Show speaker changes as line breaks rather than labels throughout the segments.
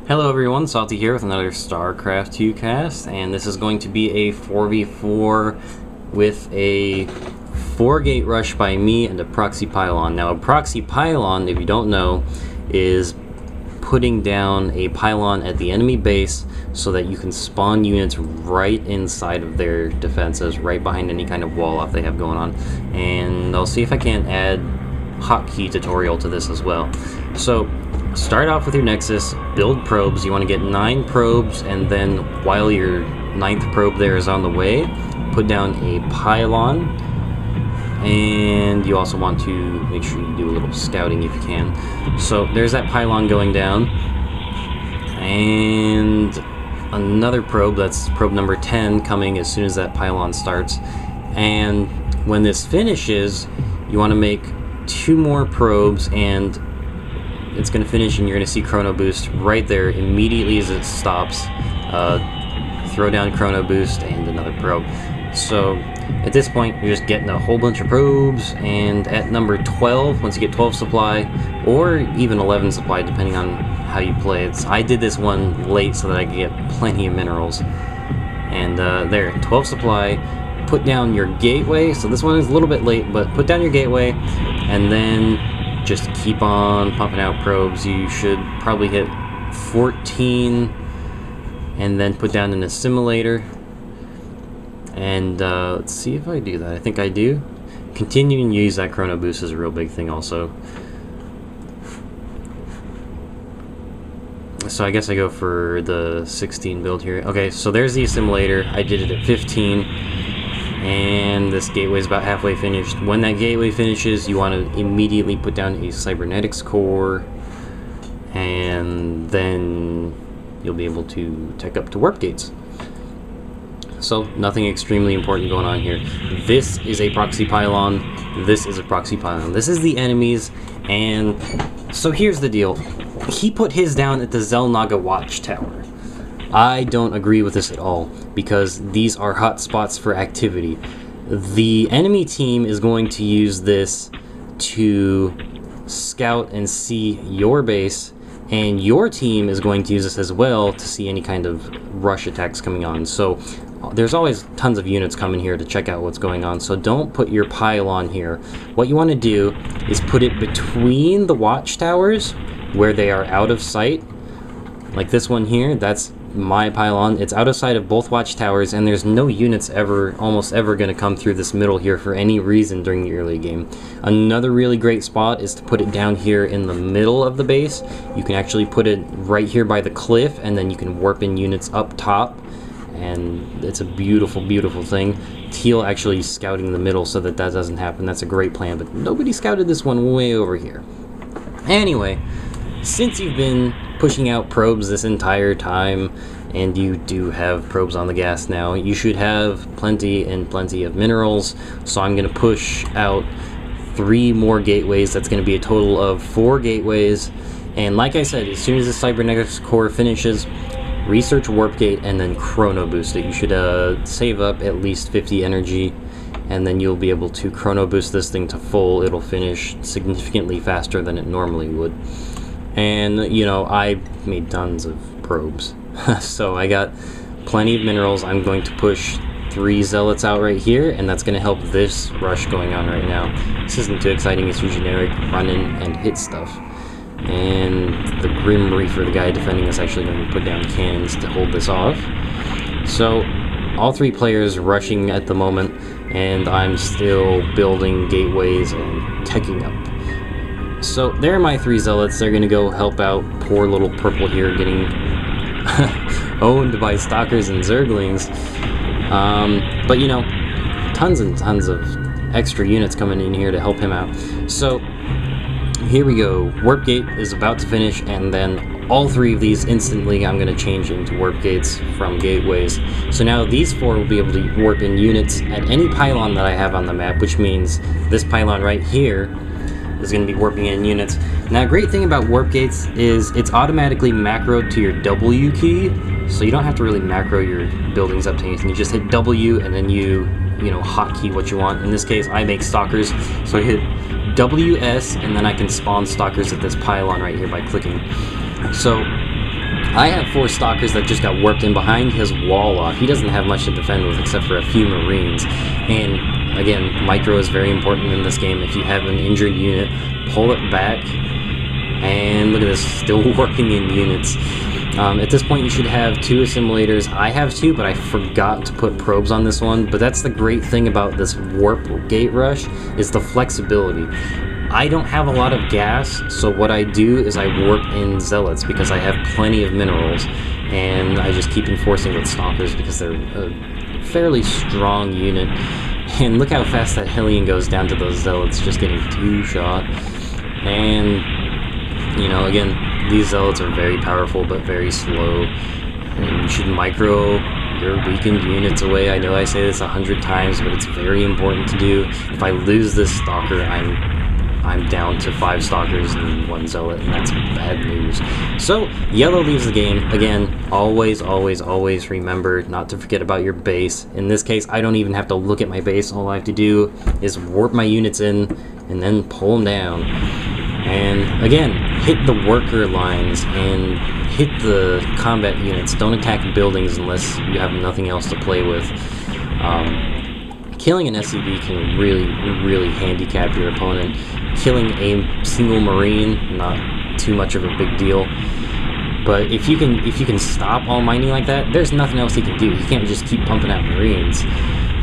Hello everyone, Salty here with another StarCraft 2 cast, and this is going to be a 4v4 with a 4-gate rush by me and a Proxy Pylon. Now a Proxy Pylon, if you don't know, is putting down a pylon at the enemy base so that you can spawn units right inside of their defenses, right behind any kind of wall off they have going on. And I'll see if I can't add hotkey tutorial to this as well. So start off with your Nexus, build probes. You want to get 9 probes, and then while your 9th probe there is on the way, put down a pylon. And you also want to make sure you do a little scouting if you can. So there's that pylon going down, and another probe, that's probe number 10, coming as soon as that pylon starts. And when this finishes, you want to make 2 more probes, and it's going to finish, and you're going to see Chrono Boost right there immediately as it stops. Throw down Chrono Boost and another probe. So at this point, you're just getting a whole bunch of probes, and at number 12, once you get 12 supply, or even 11 supply, depending on how you play it. I did this one late so that I could get plenty of minerals. And there, 12 supply, put down your gateway. So this one is a little bit late, but put down your gateway, and then just keep on pumping out probes. You should probably hit 14, and then put down an assimilator. And let's see if I do that. I think I do. Continuing to use that Chrono Boost is a real big thing also. So I guess I go for the 16 build here. Okay, so there's the assimilator. I did it at 15. And this gateway is about halfway finished. When that gateway finishes, you want to immediately put down a cybernetics core, and then you'll be able to tech up to warp gates. So nothing extremely important going on here. This is a Proxy Pylon. This is a Proxy Pylon. This is the enemies, and so here's the deal. He put his down at the Xel'Naga Watchtower. I don't agree with this at all, because these are hot spots for activity. The enemy team is going to use this to scout and see your base, and your team is going to use this as well to see any kind of rush attacks coming on. So there's always tons of units coming here to check out what's going on, so don't put your pylon here. What you want to do is put it between the watchtowers where they are out of sight. Like this one here, that's my pylon. It's out of sight of both watchtowers, and there's no units almost ever going to come through this middle here for any reason during the early game. Another really great spot is to put it down here in the middle of the base. You can actually put it right here by the cliff, and then you can warp in units up top, and it's a beautiful, beautiful thing. Teal actually scouting the middle so that doesn't happen. That's a great plan, but nobody scouted this one way over here. Anyway, since you've been pushing out probes this entire time, and you do have probes on the gas now, you should have plenty of minerals. So I'm going to push out 3 more gateways. That's going to be a total of 4 gateways. And like I said, as soon as the cybernetics core finishes, research warp gate and then chrono boost it. You should save up at least 50 energy, and then you'll be able to chrono boost this thing to full. It'll finish significantly faster than it normally would. And, you know, I made tons of probes, so I got plenty of minerals. I'm going to push 3 zealots out right here, and that's going to help this rush going on right now. This isn't too exciting. It's your generic run in and hit stuff. And the Grim Reaper, the guy defending us, actually going to put down cannons to hold this off. So all 3 players rushing at the moment, and I'm still building gateways and teching up. So there are my 3 zealots. They're going to go help out poor little purple here getting owned by stalkers and zerglings. But you know, tons and tons of extra units coming in here to help him out. So here we go. Warp gate is about to finish, and then all 3 of these instantly I'm going to change into warp gates from gateways. So now these 4 will be able to warp in units at any pylon that I have on the map, which means this pylon right here is going to be warping in units. Now, a great thing about warp gates is it's automatically macroed to your W key, so you don't have to really macro your buildings up to anything. You just hit W, and then you hotkey what you want. In this case, I make stalkers, so I hit WS, and then I can spawn stalkers at this pylon right here by clicking. So I have 4 stalkers that just got warped in behind his wall off. He doesn't have much to defend with except for a few marines. And again, micro is very important in this game. If you have an injured unit, pull it back. And look at this, still warping in units. At this point you should have 2 assimilators. I have 2, but I forgot to put probes on this one. But that's the great thing about this warp gate rush, is the flexibility. I don't have a lot of gas, so what I do is I warp in zealots because I have plenty of minerals, and I just keep enforcing with stalkers because they're a fairly strong unit. And look how fast that Hellion goes down to those zealots, just getting 2-shot. And, you know, again, these zealots are very powerful but very slow, and you should micro your weakened units away. I know I say this 100 times, but it's very important to do. If I lose this stalker, I'm down to 5 stalkers and 1 zealot, and that's bad news. So, yellow leaves the game. Again, always, always, always remember not to forget about your base. In this case, I don't even have to look at my base. All I have to do is warp my units in and then pull them down. And again, hit the worker lines and hit the combat units. Don't attack buildings unless you have nothing else to play with. Killing an SCV can really, really handicap your opponent. Killing a single marine, not too much of a big deal. But if you can stop all mining like that, there's nothing else he can do. He can't just keep pumping out marines.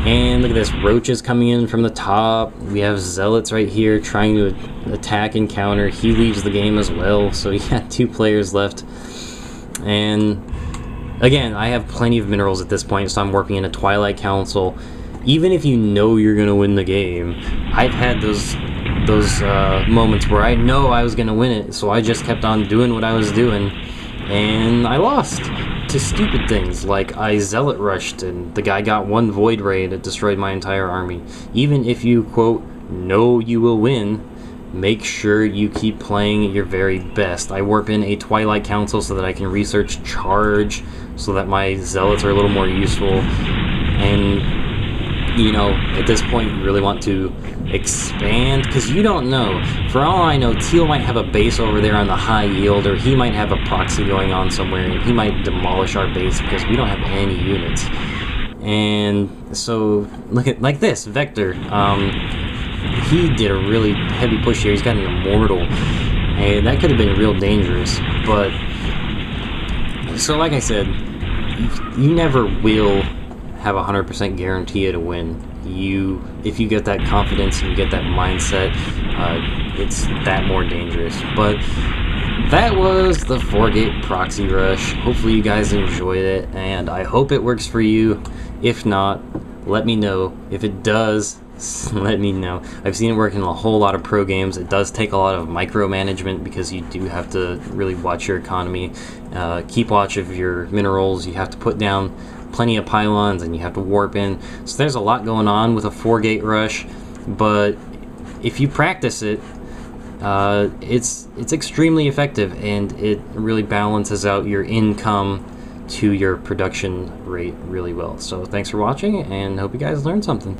And look at this, roaches coming in from the top. We have zealots right here trying to attack and counter. He leaves the game as well, so he had 2 players left. And again, I have plenty of minerals at this point, so I'm working in a Twilight Council. Even if you know you're gonna win the game, I've had those moments where I know I was gonna win it, so I just kept on doing what I was doing, and I lost to stupid things like I zealot rushed and the guy got 1 void ray that destroyed my entire army. Even if you quote know you will win, make sure you keep playing your very best. I warp in a Twilight Council so that I can research charge, so that my zealots are a little more useful. And you know, at this point you really want to expand, because you don't know. For all I know, Teal might have a base over there on the high yield, or he might have a proxy going on somewhere, and he might demolish our base because we don't have any units. And so, look at, like this, Vector. He did a really heavy push here. He's got an Immortal, and that could have been real dangerous. But, so like I said, you never will have a 100% guarantee to win. If you get that confidence and you get that mindset, it's that more dangerous. But that was the 4-gate proxy rush. Hopefully you guys enjoyed it, and I hope it works for you. If not, let me know. If it does, let me know. I've seen it work in a whole lot of pro games. It does take a lot of micromanagement because you do have to really watch your economy, keep watch of your minerals. You have to put down plenty of pylons, and you have to warp in. So there's a lot going on with a 4-gate rush, but if you practice it, it's extremely effective, and it really balances out your income to your production rate really well. So thanks for watching, and hope you guys learned something.